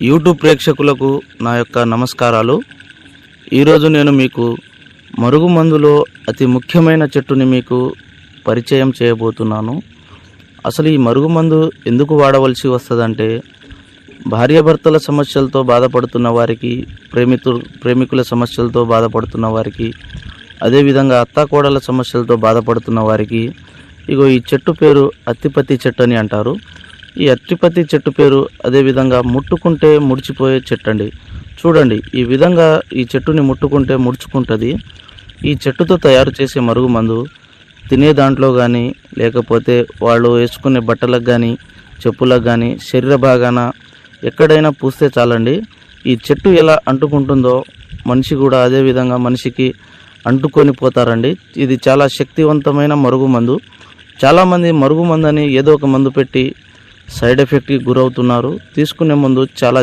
YouTube ప్రేక్షకులకు నా యొక్క నమస్కారాలు. ఈరోజు నేను మీకు మరుగుమందులో అతి ముఖ్యమైన చెట్టుని మీకు పరిచయం చేయబోతున్నాను. అసలు ఈ మరుగుమందు ఎందుకు వాడవలసి వస్తుందంటే, భార్యాభర్తల సమస్యలతో బాధపడుతున్న వారికి, ప్రేమికుల సమస్యలతో బాధపడుతున్న వారికి, అదేవిధంగా అత్తాకోడల సమస్యలతో బాధపడుతున్న వారికి ఇగో ఈ చెట్టు పేరు అత్తిపత్తి చెట్టు అని అంటారు. ఈ అత్తిపత్తి చెట్టు పేరు అదేవిధంగా ముట్టుకుంటే ముడిచిపోయే చెట్టు అండి. చూడండి, ఈ విధంగా ఈ చెట్టుని ముట్టుకుంటే ముడుచుకుంటుంది. ఈ చెట్టుతో తయారు చేసే మరుగుమందు తినే దాంట్లో కానీ, లేకపోతే వాళ్ళు వేసుకునే బట్టలకు కానీ, చెప్పులకు కానీ, శరీర భాగాన ఎక్కడైనా పూస్తే చాలండి. ఈ చెట్టు ఎలా అంటుకుంటుందో మనిషి కూడా అదేవిధంగా మనిషికి అంటుకొని పోతారండి. ఇది చాలా శక్తివంతమైన మరుగుమందు. చాలామంది మరుగుమందు అని ఏదో ఒక మందు పెట్టి సైడ్ ఎఫెక్ట్కి గురవుతున్నారు. తీసుకునే ముందు చాలా